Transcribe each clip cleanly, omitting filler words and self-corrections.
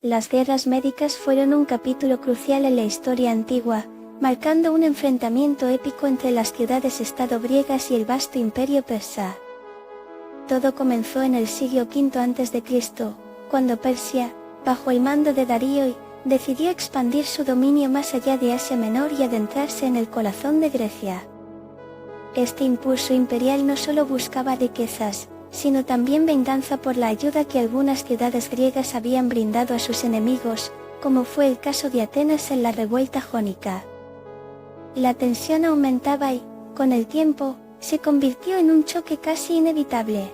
Las guerras médicas fueron un capítulo crucial en la historia antigua, marcando un enfrentamiento épico entre las ciudades-estado griegas y el vasto imperio persa. Todo comenzó en el siglo V a.C., cuando Persia, bajo el mando de Darío I, decidió expandir su dominio más allá de Asia Menor y adentrarse en el corazón de Grecia. Este impulso imperial no solo buscaba riquezas, sino también venganza por la ayuda que algunas ciudades griegas habían brindado a sus enemigos, como fue el caso de Atenas en la revuelta jónica. La tensión aumentaba y, con el tiempo, se convirtió en un choque casi inevitable.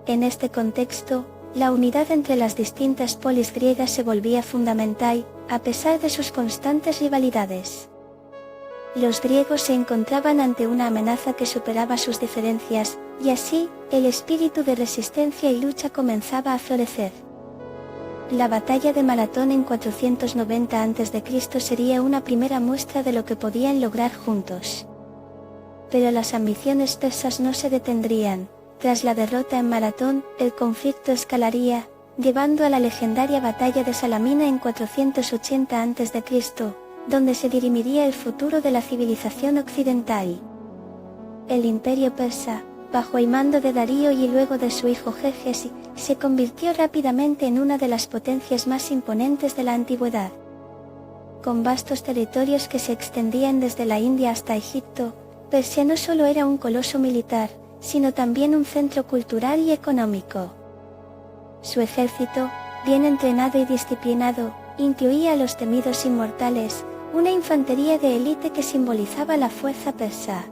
En este contexto, la unidad entre las distintas polis griegas se volvía fundamental, a pesar de sus constantes rivalidades. Los griegos se encontraban ante una amenaza que superaba sus diferencias, y así, el espíritu de resistencia y lucha comenzaba a florecer. La batalla de Maratón en 490 a.C. sería una primera muestra de lo que podían lograr juntos. Pero las ambiciones persas no se detendrían. Tras la derrota en Maratón, el conflicto escalaría, llevando a la legendaria batalla de Salamina en 480 a.C., donde se dirimiría el futuro de la civilización occidental. El imperio persa, bajo el mando de Darío y luego de su hijo Jerjes, se convirtió rápidamente en una de las potencias más imponentes de la antigüedad. Con vastos territorios que se extendían desde la India hasta Egipto, Persia no solo era un coloso militar, sino también un centro cultural y económico. Su ejército, bien entrenado y disciplinado, incluía a los temidos inmortales, una infantería de élite que simbolizaba la fuerza persa.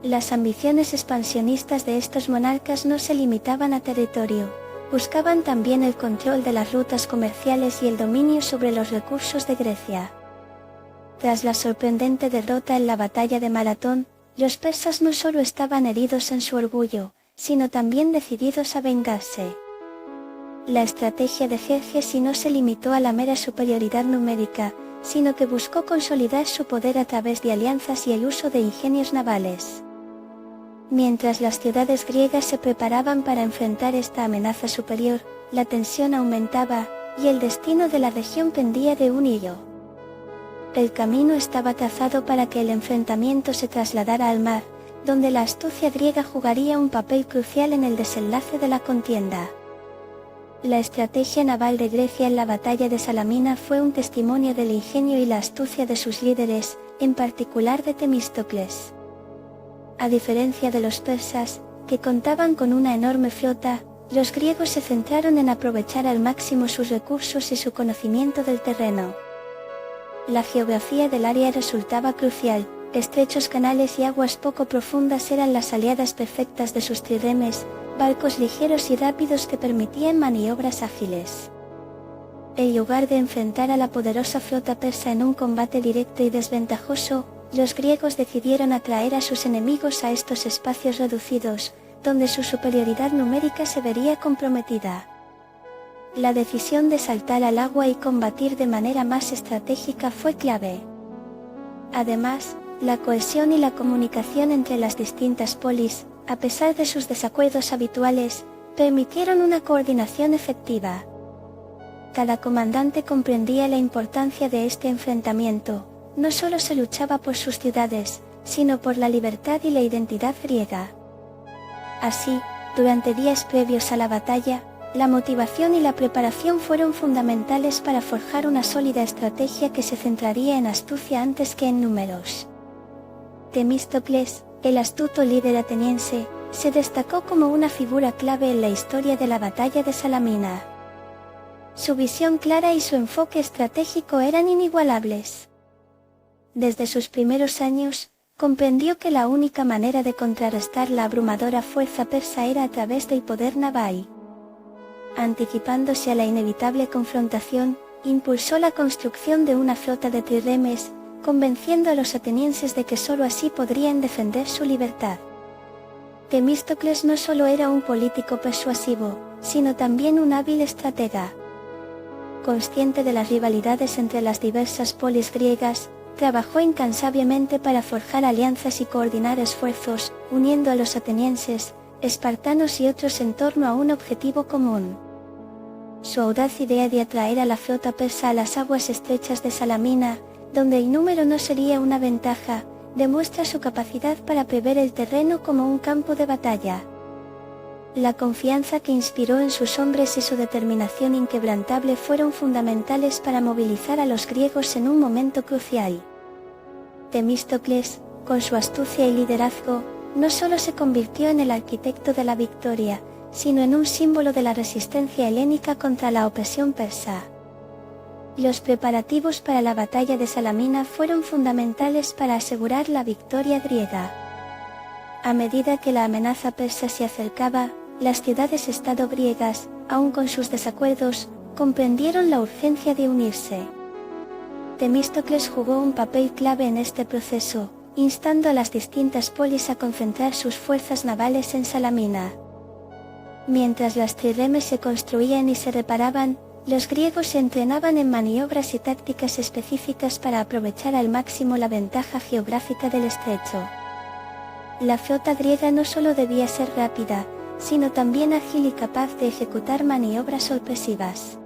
Las ambiciones expansionistas de estos monarcas no se limitaban a territorio, buscaban también el control de las rutas comerciales y el dominio sobre los recursos de Grecia. Tras la sorprendente derrota en la batalla de Maratón, los persas no solo estaban heridos en su orgullo, sino también decididos a vengarse. La estrategia de Jerjes no se limitó a la mera superioridad numérica, sino que buscó consolidar su poder a través de alianzas y el uso de ingenios navales. Mientras las ciudades griegas se preparaban para enfrentar esta amenaza superior, la tensión aumentaba, y el destino de la región pendía de un hilo. El camino estaba trazado para que el enfrentamiento se trasladara al mar, donde la astucia griega jugaría un papel crucial en el desenlace de la contienda. La estrategia naval de Grecia en la batalla de Salamina fue un testimonio del ingenio y la astucia de sus líderes, en particular de Temístocles. A diferencia de los persas, que contaban con una enorme flota, los griegos se centraron en aprovechar al máximo sus recursos y su conocimiento del terreno. La geografía del área resultaba crucial, estrechos canales y aguas poco profundas eran las aliadas perfectas de sus triremes, barcos ligeros y rápidos que permitían maniobras ágiles. En lugar de enfrentar a la poderosa flota persa en un combate directo y desventajoso, los griegos decidieron atraer a sus enemigos a estos espacios reducidos, donde su superioridad numérica se vería comprometida. La decisión de saltar al agua y combatir de manera más estratégica fue clave. Además, la cohesión y la comunicación entre las distintas polis, a pesar de sus desacuerdos habituales, permitieron una coordinación efectiva. Cada comandante comprendía la importancia de este enfrentamiento, no solo se luchaba por sus ciudades, sino por la libertad y la identidad griega. Así, durante días previos a la batalla, la motivación y la preparación fueron fundamentales para forjar una sólida estrategia que se centraría en astucia antes que en números. Temístocles, el astuto líder ateniense, se destacó como una figura clave en la historia de la batalla de Salamina. Su visión clara y su enfoque estratégico eran inigualables. Desde sus primeros años, comprendió que la única manera de contrarrestar la abrumadora fuerza persa era a través del poder naval. Anticipándose a la inevitable confrontación, impulsó la construcción de una flota de triremes, convenciendo a los atenienses de que sólo así podrían defender su libertad. Temístocles no solo era un político persuasivo, sino también un hábil estratega. Consciente de las rivalidades entre las diversas polis griegas, trabajó incansablemente para forjar alianzas y coordinar esfuerzos, uniendo a los atenienses, espartanos y otros en torno a un objetivo común. Su audaz idea de atraer a la flota persa a las aguas estrechas de Salamina, donde el número no sería una ventaja, demuestra su capacidad para prever el terreno como un campo de batalla. La confianza que inspiró en sus hombres y su determinación inquebrantable fueron fundamentales para movilizar a los griegos en un momento crucial. Temístocles, con su astucia y liderazgo, no solo se convirtió en el arquitecto de la victoria, sino en un símbolo de la resistencia helénica contra la opresión persa. Los preparativos para la batalla de Salamina fueron fundamentales para asegurar la victoria griega. A medida que la amenaza persa se acercaba, las ciudades-estado griegas, aun con sus desacuerdos, comprendieron la urgencia de unirse. Temístocles jugó un papel clave en este proceso, instando a las distintas polis a concentrar sus fuerzas navales en Salamina. Mientras las trirremes se construían y se reparaban, los griegos se entrenaban en maniobras y tácticas específicas para aprovechar al máximo la ventaja geográfica del estrecho. La flota griega no solo debía ser rápida, sino también ágil y capaz de ejecutar maniobras sorpresivas.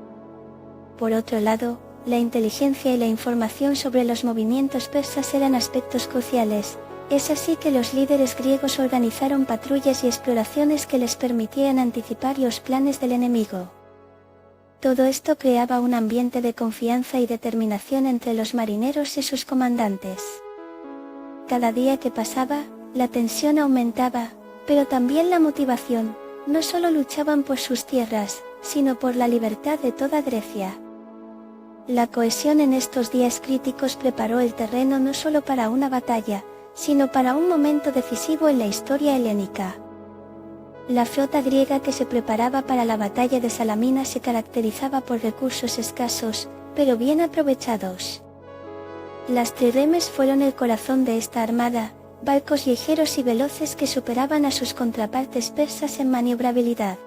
Por otro lado, la inteligencia y la información sobre los movimientos persas eran aspectos cruciales. Es así que los líderes griegos organizaron patrullas y exploraciones que les permitían anticipar los planes del enemigo. Todo esto creaba un ambiente de confianza y determinación entre los marineros y sus comandantes. Cada día que pasaba, la tensión aumentaba, pero también la motivación. No solo luchaban por sus tierras, sino por la libertad de toda Grecia. La cohesión en estos días críticos preparó el terreno no solo para una batalla, sino para un momento decisivo en la historia helénica. La flota griega que se preparaba para la batalla de Salamina se caracterizaba por recursos escasos, pero bien aprovechados. Las trirremes fueron el corazón de esta armada, barcos ligeros y veloces que superaban a sus contrapartes persas en maniobrabilidad.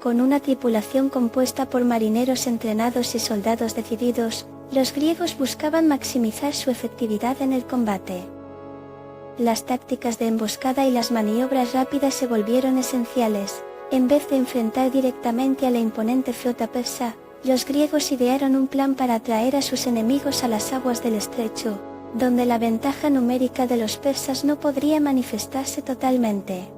Con una tripulación compuesta por marineros entrenados y soldados decididos, los griegos buscaban maximizar su efectividad en el combate. Las tácticas de emboscada y las maniobras rápidas se volvieron esenciales. En vez de enfrentar directamente a la imponente flota persa, los griegos idearon un plan para atraer a sus enemigos a las aguas del estrecho, donde la ventaja numérica de los persas no podría manifestarse totalmente.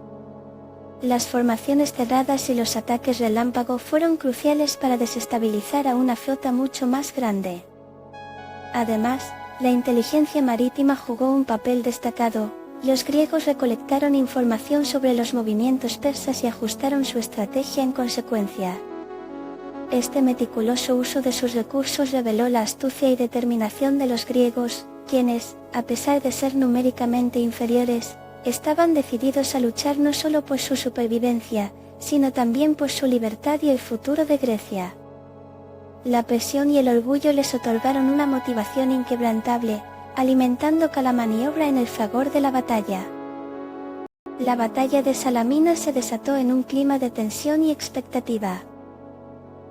Las formaciones cerradas y los ataques relámpago fueron cruciales para desestabilizar a una flota mucho más grande. Además, la inteligencia marítima jugó un papel destacado. Los griegos recolectaron información sobre los movimientos persas y ajustaron su estrategia en consecuencia. Este meticuloso uso de sus recursos reveló la astucia y determinación de los griegos, quienes, a pesar de ser numéricamente inferiores, estaban decididos a luchar no solo por su supervivencia, sino también por su libertad y el futuro de Grecia. La presión y el orgullo les otorgaron una motivación inquebrantable, alimentando cada maniobra en el fragor de la batalla. La batalla de Salamina se desató en un clima de tensión y expectativa.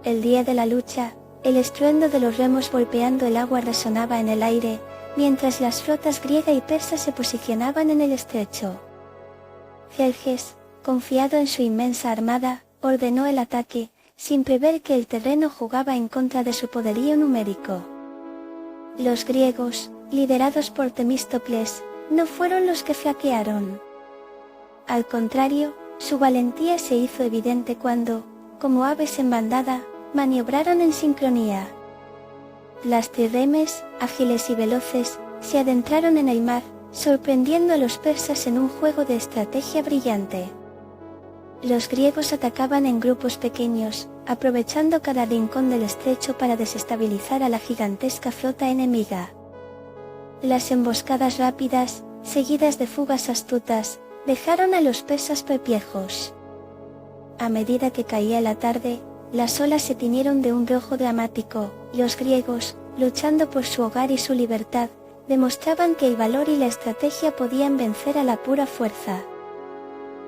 El día de la lucha, el estruendo de los remos golpeando el agua resonaba en el aire, mientras las flotas griega y persa se posicionaban en el estrecho. Jerjes, confiado en su inmensa armada, ordenó el ataque, sin prever que el terreno jugaba en contra de su poderío numérico. Los griegos, liderados por Temístocles, no fueron los que flaquearon. Al contrario, su valentía se hizo evidente cuando, como aves en bandada, maniobraron en sincronía. Las trirremes, ágiles y veloces, se adentraron en el mar, sorprendiendo a los persas en un juego de estrategia brillante. Los griegos atacaban en grupos pequeños, aprovechando cada rincón del estrecho para desestabilizar a la gigantesca flota enemiga. Las emboscadas rápidas, seguidas de fugas astutas, dejaron a los persas perplejos. A medida que caía la tarde, las olas se tiñeron de un rojo dramático. Los griegos, luchando por su hogar y su libertad, demostraban que el valor y la estrategia podían vencer a la pura fuerza.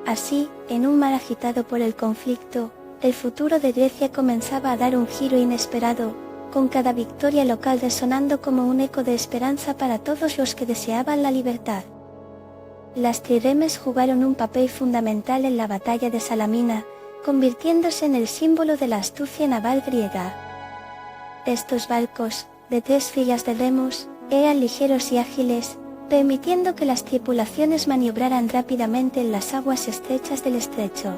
Así, en un mar agitado por el conflicto, el futuro de Grecia comenzaba a dar un giro inesperado, con cada victoria local resonando como un eco de esperanza para todos los que deseaban la libertad. Las trirremes jugaron un papel fundamental en la batalla de Salamina, convirtiéndose en el símbolo de la astucia naval griega. Estos barcos, de 3 filas de remos, eran ligeros y ágiles, permitiendo que las tripulaciones maniobraran rápidamente en las aguas estrechas del estrecho.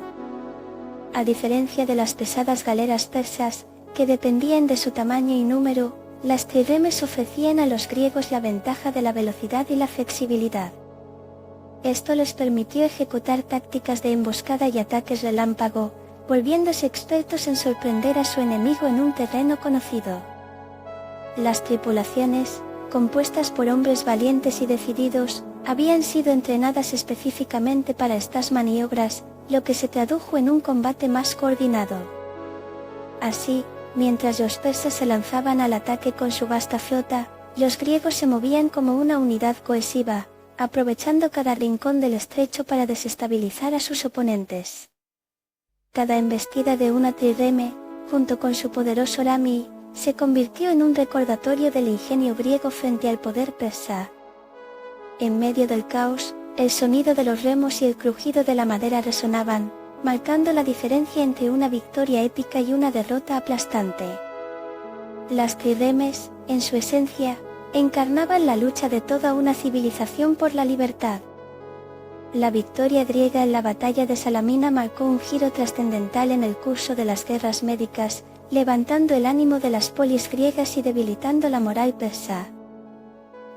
A diferencia de las pesadas galeras persas, que dependían de su tamaño y número, las trirremes ofrecían a los griegos la ventaja de la velocidad y la flexibilidad. Esto les permitió ejecutar tácticas de emboscada y ataques relámpago, volviéndose expertos en sorprender a su enemigo en un terreno conocido. Las tripulaciones, compuestas por hombres valientes y decididos, habían sido entrenadas específicamente para estas maniobras, lo que se tradujo en un combate más coordinado. Así, mientras los persas se lanzaban al ataque con su vasta flota, los griegos se movían como una unidad cohesiva, aprovechando cada rincón del estrecho para desestabilizar a sus oponentes. Cada embestida de una trireme, junto con su poderoso rami, se convirtió en un recordatorio del ingenio griego frente al poder persa. En medio del caos, el sonido de los remos y el crujido de la madera resonaban, marcando la diferencia entre una victoria épica y una derrota aplastante. Las trirremes, en su esencia, encarnaban la lucha de toda una civilización por la libertad. La victoria griega en la batalla de Salamina marcó un giro trascendental en el curso de las guerras médicas, levantando el ánimo de las polis griegas y debilitando la moral persa.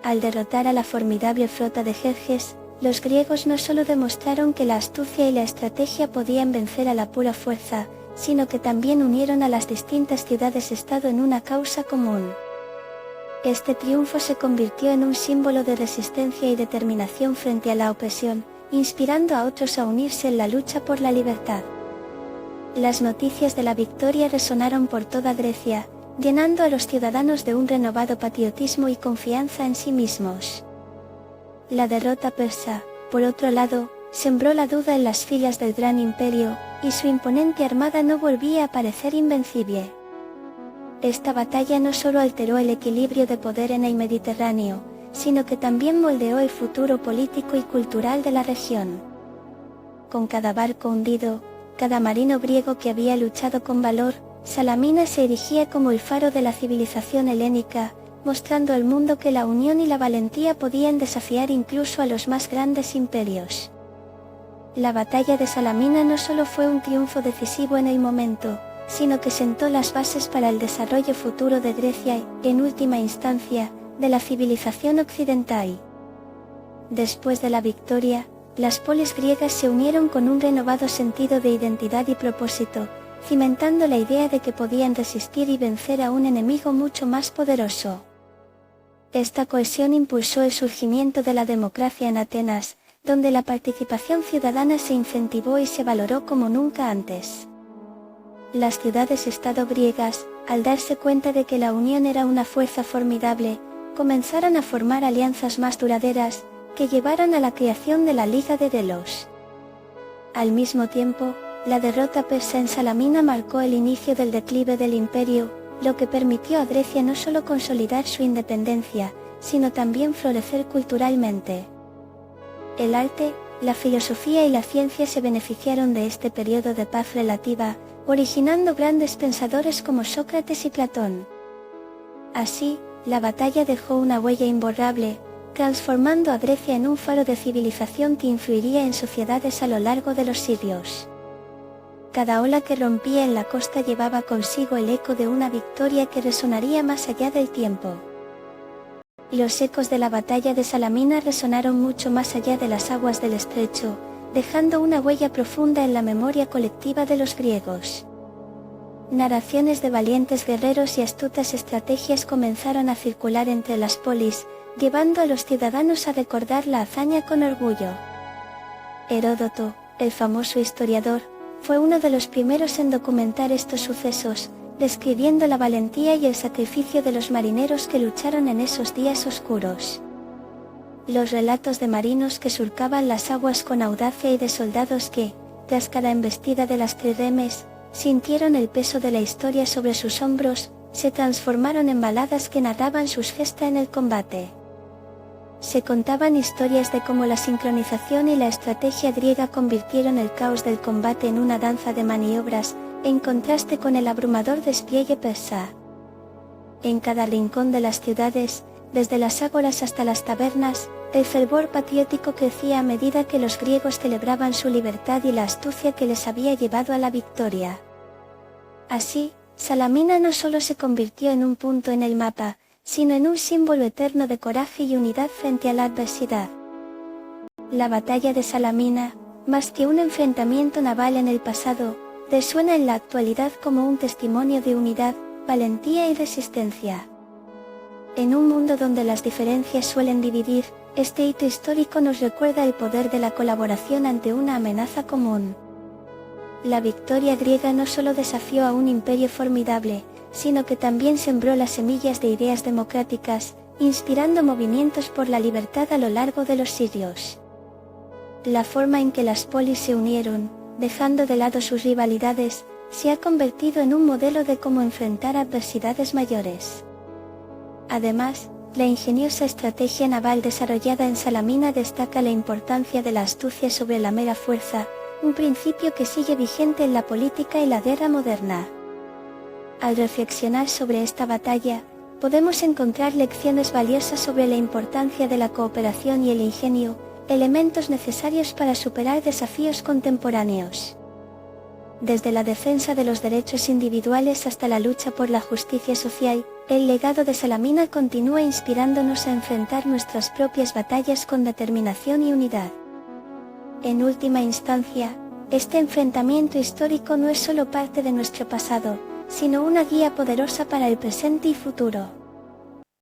Al derrotar a la formidable flota de Jerjes, los griegos no solo demostraron que la astucia y la estrategia podían vencer a la pura fuerza, sino que también unieron a las distintas ciudades-estado en una causa común. Este triunfo se convirtió en un símbolo de resistencia y determinación frente a la opresión, inspirando a otros a unirse en la lucha por la libertad. Las noticias de la victoria resonaron por toda Grecia, llenando a los ciudadanos de un renovado patriotismo y confianza en sí mismos. La derrota persa, por otro lado, sembró la duda en las filas del gran imperio, y su imponente armada no volvía a parecer invencible. Esta batalla no solo alteró el equilibrio de poder en el Mediterráneo, sino que también moldeó el futuro político y cultural de la región. Con cada barco hundido, cada marino griego que había luchado con valor, Salamina se erigía como el faro de la civilización helénica, mostrando al mundo que la unión y la valentía podían desafiar incluso a los más grandes imperios. La batalla de Salamina no solo fue un triunfo decisivo en el momento, sino que sentó las bases para el desarrollo futuro de Grecia y, en última instancia, de la civilización occidental. Después de la victoria, las polis griegas se unieron con un renovado sentido de identidad y propósito, cimentando la idea de que podían resistir y vencer a un enemigo mucho más poderoso. Esta cohesión impulsó el surgimiento de la democracia en Atenas, donde la participación ciudadana se incentivó y se valoró como nunca antes. Las ciudades-estado griegas, al darse cuenta de que la unión era una fuerza formidable, comenzaron a formar alianzas más duraderas, que llevaron a la creación de la Liga de Delos. Al mismo tiempo, la derrota persa en Salamina marcó el inicio del declive del imperio, lo que permitió a Grecia no solo consolidar su independencia, sino también florecer culturalmente. El arte, la filosofía y la ciencia se beneficiaron de este periodo de paz relativa, originando grandes pensadores como Sócrates y Platón. Así, la batalla dejó una huella imborrable, transformando a Grecia en un faro de civilización que influiría en sociedades a lo largo de los siglos. Cada ola que rompía en la costa llevaba consigo el eco de una victoria que resonaría más allá del tiempo. Los ecos de la batalla de Salamina resonaron mucho más allá de las aguas del estrecho, dejando una huella profunda en la memoria colectiva de los griegos. Narraciones de valientes guerreros y astutas estrategias comenzaron a circular entre las polis, llevando a los ciudadanos a recordar la hazaña con orgullo. Heródoto, el famoso historiador, fue uno de los primeros en documentar estos sucesos, describiendo la valentía y el sacrificio de los marineros que lucharon en esos días oscuros. Los relatos de marinos que surcaban las aguas con audacia y de soldados que, tras cada embestida de las trirremes, sintieron el peso de la historia sobre sus hombros, se transformaron en baladas que narraban sus gestas en el combate. Se contaban historias de cómo la sincronización y la estrategia griega convirtieron el caos del combate en una danza de maniobras, en contraste con el abrumador despliegue persa. En cada rincón de las ciudades, desde las ágoras hasta las tabernas, el fervor patriótico crecía a medida que los griegos celebraban su libertad y la astucia que les había llevado a la victoria. Así, Salamina no solo se convirtió en un punto en el mapa, sino en un símbolo eterno de coraje y unidad frente a la adversidad. La batalla de Salamina, más que un enfrentamiento naval en el pasado, resuena en la actualidad como un testimonio de unidad, valentía y resistencia. En un mundo donde las diferencias suelen dividir, este hito histórico nos recuerda el poder de la colaboración ante una amenaza común. La victoria griega no solo desafió a un imperio formidable, sino que también sembró las semillas de ideas democráticas, inspirando movimientos por la libertad a lo largo de los siglos. La forma en que las polis se unieron, dejando de lado sus rivalidades, se ha convertido en un modelo de cómo enfrentar adversidades mayores. Además, la ingeniosa estrategia naval desarrollada en Salamina destaca la importancia de la astucia sobre la mera fuerza, un principio que sigue vigente en la política y la guerra moderna. Al reflexionar sobre esta batalla, podemos encontrar lecciones valiosas sobre la importancia de la cooperación y el ingenio, elementos necesarios para superar desafíos contemporáneos. Desde la defensa de los derechos individuales hasta la lucha por la justicia social, el legado de Salamina continúa inspirándonos a enfrentar nuestras propias batallas con determinación y unidad. En última instancia, este enfrentamiento histórico no es solo parte de nuestro pasado, sino una guía poderosa para el presente y futuro.